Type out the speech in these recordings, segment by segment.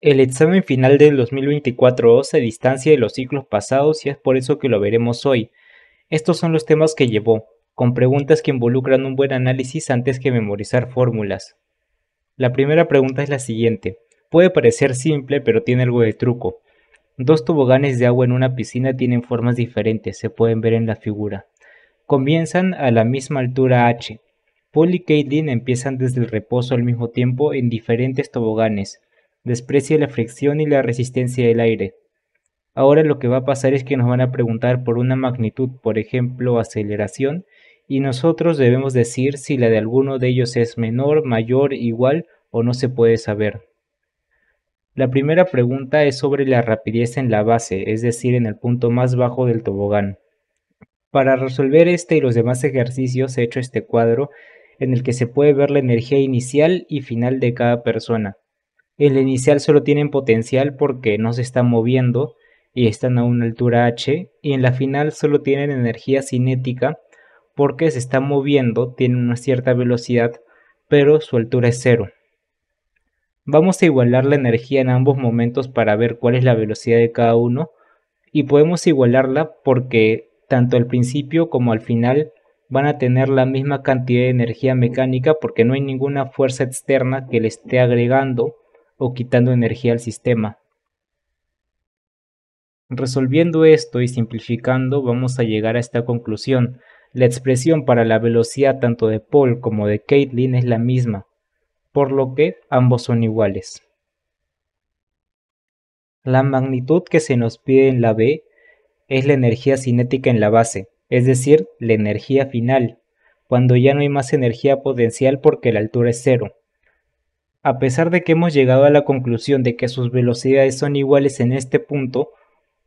El examen final del 2024 se distancia de los ciclos pasados y es por eso que lo veremos hoy. Estos son los temas que llevó, con preguntas que involucran un buen análisis antes que memorizar fórmulas. La primera pregunta es la siguiente. Puede parecer simple, pero tiene algo de truco. Dos toboganes de agua en una piscina tienen formas diferentes, se pueden ver en la figura. Comienzan a la misma altura h. Paul y Caitlin empiezan desde el reposo al mismo tiempo en diferentes toboganes. Desprecia la fricción y la resistencia del aire. Ahora lo que va a pasar es que nos van a preguntar por una magnitud, por ejemplo, aceleración, y nosotros debemos decir si la de alguno de ellos es menor, mayor, igual o no se puede saber. La primera pregunta es sobre la rapidez en la base, es decir, en el punto más bajo del tobogán. Para resolver este y los demás ejercicios he hecho este cuadro en el que se puede ver la energía inicial y final de cada persona. El inicial solo tienen potencial porque no se están moviendo y están a una altura h, y en la final solo tienen energía cinética porque se están moviendo, tienen una cierta velocidad, pero su altura es cero. Vamos a igualar la energía en ambos momentos para ver cuál es la velocidad de cada uno, y podemos igualarla porque tanto al principio como al final van a tener la misma cantidad de energía mecánica porque no hay ninguna fuerza externa que le esté agregando o quitando energía al sistema. Resolviendo esto y simplificando vamos a llegar a esta conclusión. La expresión para la velocidad tanto de Paul como de Caitlin es la misma, por lo que ambos son iguales. La magnitud que se nos pide en la B es la energía cinética en la base, es decir, la energía final, cuando ya no hay más energía potencial porque la altura es cero. A pesar de que hemos llegado a la conclusión de que sus velocidades son iguales en este punto,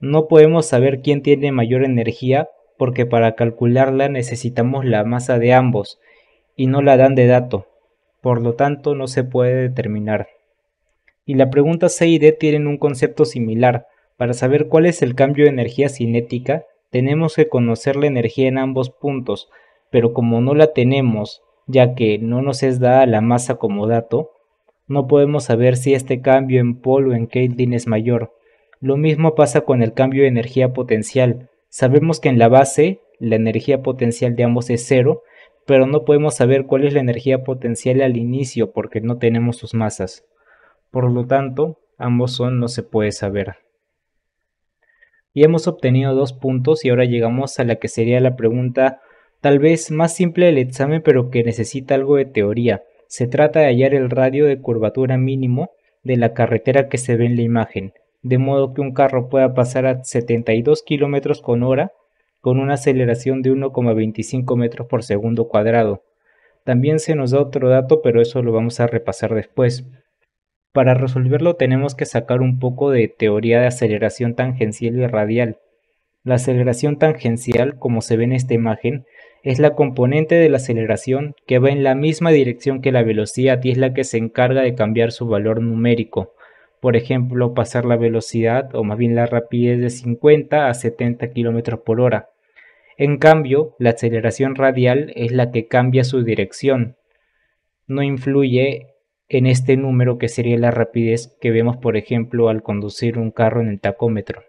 no podemos saber quién tiene mayor energía porque para calcularla necesitamos la masa de ambos y no la dan de dato, por lo tanto no se puede determinar. Y la pregunta C y D tienen un concepto similar. Para saber cuál es el cambio de energía cinética, tenemos que conocer la energía en ambos puntos, pero como no la tenemos, ya que no nos es dada la masa como dato, no podemos saber si este cambio en Paul o en Caitlin es mayor. Lo mismo pasa con el cambio de energía potencial. Sabemos que en la base la energía potencial de ambos es cero, pero no podemos saber cuál es la energía potencial al inicio porque no tenemos sus masas. Por lo tanto, ambos son no se puede saber. Y hemos obtenido 2 puntos y ahora llegamos a la que sería la pregunta tal vez más simple del examen pero que necesita algo de teoría. Se trata de hallar el radio de curvatura mínimo de la carretera que se ve en la imagen, de modo que un carro pueda pasar a 72 km con hora con una aceleración de 1,25 metros por segundo cuadrado. También se nos da otro dato, pero eso lo vamos a repasar después. Para resolverlo tenemos que sacar un poco de teoría de aceleración tangencial y radial. La aceleración tangencial, como se ve en esta imagen, es la componente de la aceleración que va en la misma dirección que la velocidad y es la que se encarga de cambiar su valor numérico. Por ejemplo, pasar la velocidad o más bien la rapidez de 50 a 70 km por hora. En cambio, la aceleración radial es la que cambia su dirección. No influye en este número que sería la rapidez que vemos por ejemplo al conducir un carro en el tacómetro.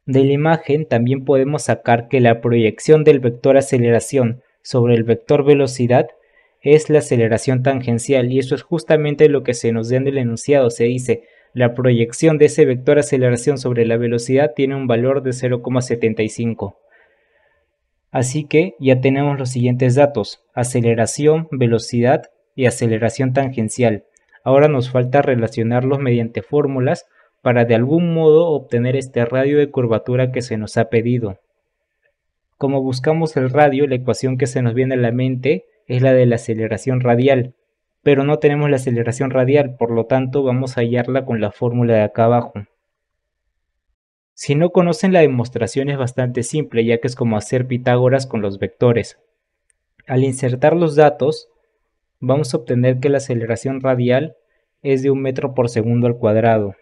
De la imagen también podemos sacar que la proyección del vector aceleración sobre el vector velocidad es la aceleración tangencial y eso es justamente lo que se nos da en el enunciado. Se dice la proyección de ese vector aceleración sobre la velocidad tiene un valor de 0,75. Así que ya tenemos los siguientes datos: aceleración, velocidad y aceleración tangencial. Ahora nos falta relacionarlos mediante fórmulas para de algún modo obtener este radio de curvatura que se nos ha pedido. Como buscamos el radio, la ecuación que se nos viene a la mente es la de la aceleración radial, pero no tenemos la aceleración radial, por lo tanto vamos a hallarla con la fórmula de acá abajo. Si no conocen la demostración es bastante simple, ya que es como hacer Pitágoras con los vectores. Al insertar los datos, vamos a obtener que la aceleración radial es de 1 metro por segundo al cuadrado.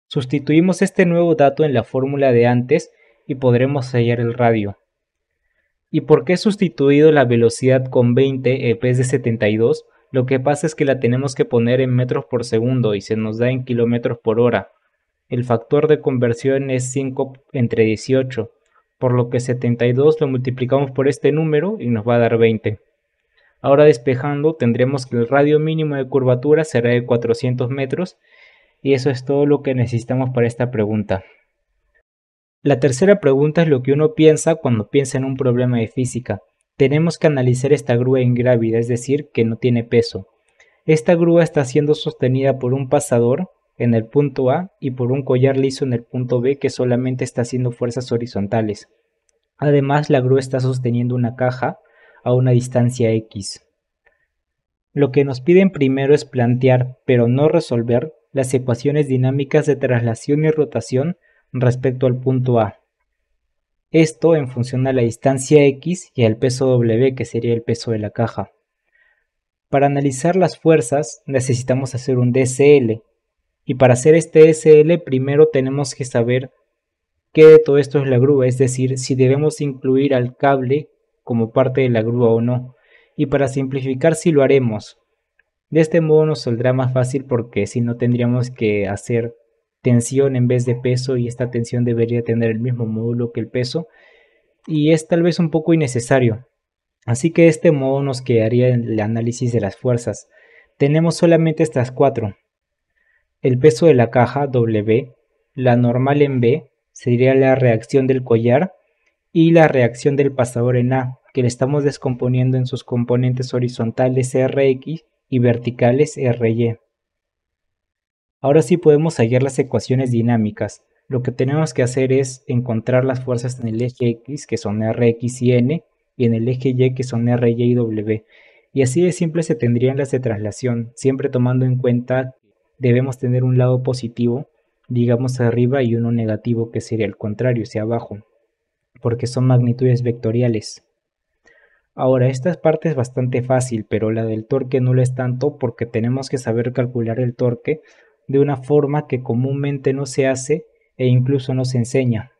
Sustituimos este nuevo dato en la fórmula de antes y podremos hallar el radio. ¿Y por qué he sustituido la velocidad con 20 en vez de 72? Lo que pasa es que la tenemos que poner en metros por segundo y se nos da en kilómetros por hora. El factor de conversión es 5 entre 18, por lo que 72 lo multiplicamos por este número y nos va a dar 20. Ahora despejando tendremos que el radio mínimo de curvatura será de 400 metros y eso es todo lo que necesitamos para esta pregunta. La tercera pregunta es lo que uno piensa cuando piensa en un problema de física. Tenemos que analizar esta grúa ingrávida, es decir, que no tiene peso. Esta grúa está siendo sostenida por un pasador en el punto A y por un collar liso en el punto B que solamente está haciendo fuerzas horizontales. Además, la grúa está sosteniendo una caja a una distancia X. Lo que nos piden primero es plantear, pero no resolver, las ecuaciones dinámicas de traslación y rotación respecto al punto A. Esto en función a la distancia X y al peso W, que sería el peso de la caja. Para analizar las fuerzas necesitamos hacer un DSL, y para hacer este DSL primero tenemos que saber qué de todo esto es la grúa, es decir, si debemos incluir al cable como parte de la grúa o no. Y para simplificar si lo haremos. De este modo nos saldrá más fácil porque si no tendríamos que hacer tensión en vez de peso y esta tensión debería tener el mismo módulo que el peso y es tal vez un poco innecesario. Así que de este modo nos quedaría el análisis de las fuerzas. Tenemos solamente estas cuatro. El peso de la caja W, la normal en B, sería la reacción del collar y la reacción del pasador en A, que le estamos descomponiendo en sus componentes horizontales Rx y verticales Ry. Ahora sí podemos hallar las ecuaciones dinámicas. Lo que tenemos que hacer es encontrar las fuerzas en el eje X, que son Rx y N, y en el eje Y, que son Ry y W. Y así de simple se tendrían las de traslación, siempre tomando en cuenta que debemos tener un lado positivo, digamos arriba, y uno negativo, que sería el contrario, hacia abajo, porque son magnitudes vectoriales. Ahora, esta parte es bastante fácil, pero la del torque no lo es tanto porque tenemos que saber calcular el torque de una forma que comúnmente no se hace e incluso no se enseña.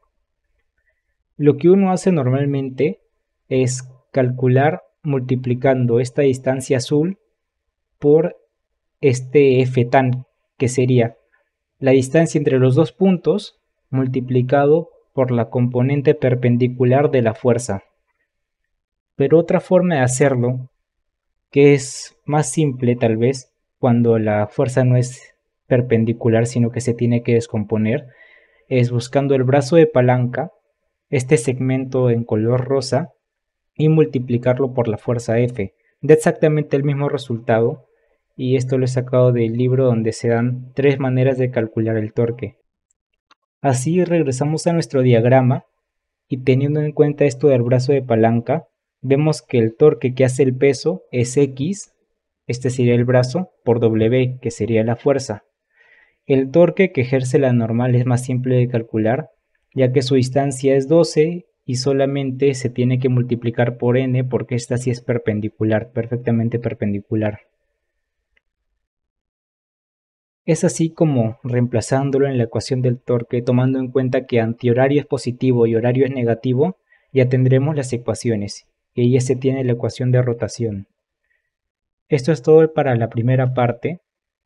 Lo que uno hace normalmente es calcular multiplicando esta distancia azul por este F tan, que sería la distancia entre los dos puntos multiplicado por la componente perpendicular de la fuerza. Pero otra forma de hacerlo, que es más simple tal vez, cuando la fuerza no es perpendicular sino que se tiene que descomponer, es buscando el brazo de palanca, este segmento en color rosa, y multiplicarlo por la fuerza F. Da exactamente el mismo resultado, y esto lo he sacado del libro donde se dan 3 maneras de calcular el torque. Así regresamos a nuestro diagrama, y teniendo en cuenta esto del brazo de palanca, vemos que el torque que hace el peso es X, este sería el brazo, por W, que sería la fuerza. El torque que ejerce la normal es más simple de calcular, ya que su distancia es 12 y solamente se tiene que multiplicar por n porque esta sí es perpendicular, perfectamente perpendicular. Es así como, reemplazándolo en la ecuación del torque, tomando en cuenta que antihorario es positivo y horario es negativo, ya tendremos las ecuaciones, y ya se tiene la ecuación de rotación. Esto es todo para la primera parte,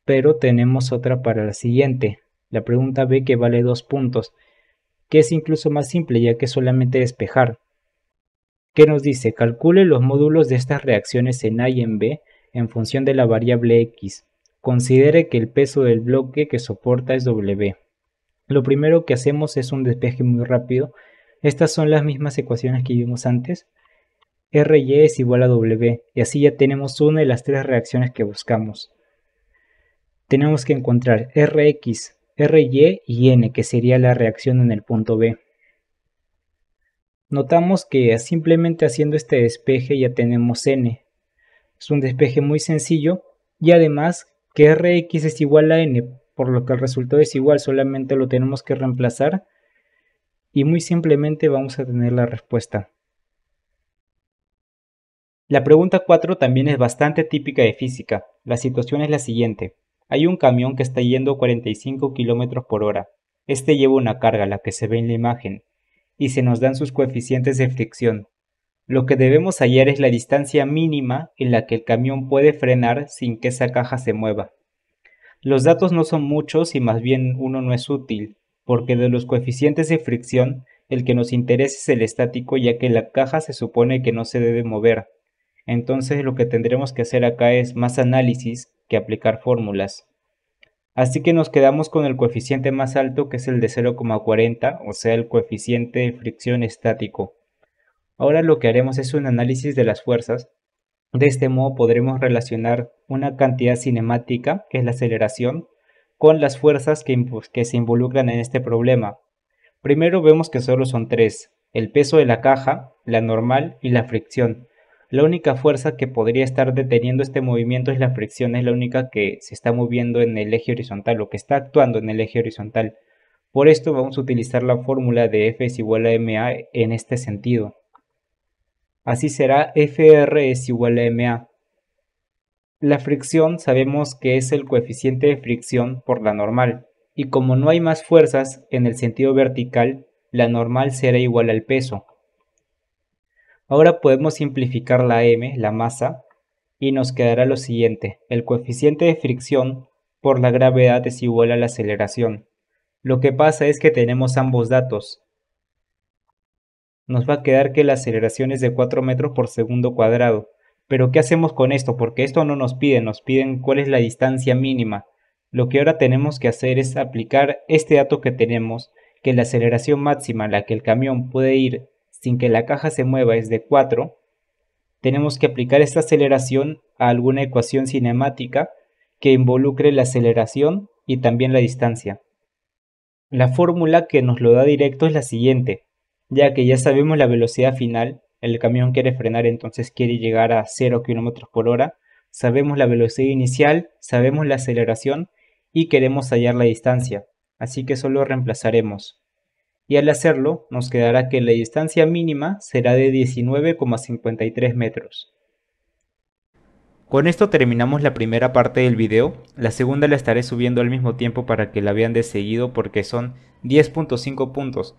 pero tenemos otra para la siguiente, la pregunta B, que vale 2 puntos, que es incluso más simple ya que es solamente despejar. ¿Qué nos dice? Calcule los módulos de estas reacciones en A y en B en función de la variable X. Considere que el peso del bloque que soporta es W. Lo primero que hacemos es un despeje muy rápido. Estas son las mismas ecuaciones que vimos antes. Ry es igual a W, y así ya tenemos una de las 3 reacciones que buscamos. Tenemos que encontrar Rx, Ry y N, que sería la reacción en el punto B. Notamos que simplemente haciendo este despeje ya tenemos N. Es un despeje muy sencillo y además que Rx es igual a N, por lo que el resultado es igual, solamente lo tenemos que reemplazar y muy simplemente vamos a tener la respuesta. La pregunta 4 también es bastante típica de física. La situación es la siguiente. Hay un camión que está yendo a 45 km por hora. Este lleva una carga, la que se ve en la imagen, y se nos dan sus coeficientes de fricción. Lo que debemos hallar es la distancia mínima en la que el camión puede frenar sin que esa caja se mueva. Los datos no son muchos y más bien uno no es útil, porque de los coeficientes de fricción, el que nos interesa es el estático, ya que la caja se supone que no se debe mover. Entonces lo que tendremos que hacer acá es más análisis que aplicar fórmulas. Así que nos quedamos con el coeficiente más alto, que es el de 0,40, o sea el coeficiente de fricción estático. Ahora lo que haremos es un análisis de las fuerzas. De este modo podremos relacionar una cantidad cinemática, que es la aceleración, con las fuerzas que se involucran en este problema. Primero vemos que solo son tres: el peso de la caja, la normal y la fricción. La única fuerza que podría estar deteniendo este movimiento es la fricción, es la única que se está moviendo en el eje horizontal o que está actuando en el eje horizontal. Por esto vamos a utilizar la fórmula de F es igual a ma en este sentido. Así será: Fr es igual a ma. La fricción sabemos que es el coeficiente de fricción por la normal, y como no hay más fuerzas en el sentido vertical, la normal será igual al peso. Ahora podemos simplificar la m, la masa, y nos quedará lo siguiente: el coeficiente de fricción por la gravedad es igual a la aceleración. Lo que pasa es que tenemos ambos datos. Nos va a quedar que la aceleración es de 4 metros por segundo cuadrado. Pero ¿qué hacemos con esto? Porque esto no nos piden cuál es la distancia mínima. Lo que ahora tenemos que hacer es aplicar este dato que tenemos, que la aceleración máxima a la que el camión puede ir sin que la caja se mueva es de 4. Tenemos que aplicar esta aceleración a alguna ecuación cinemática que involucre la aceleración y también la distancia. La fórmula que nos lo da directo es la siguiente: ya que ya sabemos la velocidad final, el camión quiere frenar, entonces quiere llegar a 0 km por hora, sabemos la velocidad inicial, sabemos la aceleración y queremos hallar la distancia, así que solo reemplazaremos. Y al hacerlo, nos quedará que la distancia mínima será de 19,53 metros. Con esto terminamos la primera parte del video. La segunda la estaré subiendo al mismo tiempo para que la vean de seguido, porque son 10.5 puntos.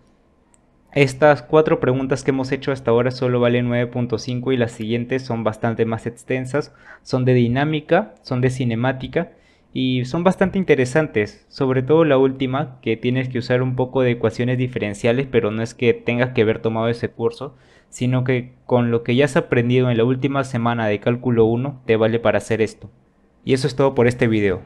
Estas 4 preguntas que hemos hecho hasta ahora solo valen 9.5 y las siguientes son bastante más extensas, son de dinámica, son de cinemática y son bastante interesantes, sobre todo la última, que tienes que usar un poco de ecuaciones diferenciales, pero no es que tengas que haber tomado ese curso, sino que con lo que ya has aprendido en la última semana de cálculo 1 te vale para hacer esto. Y eso es todo por este video.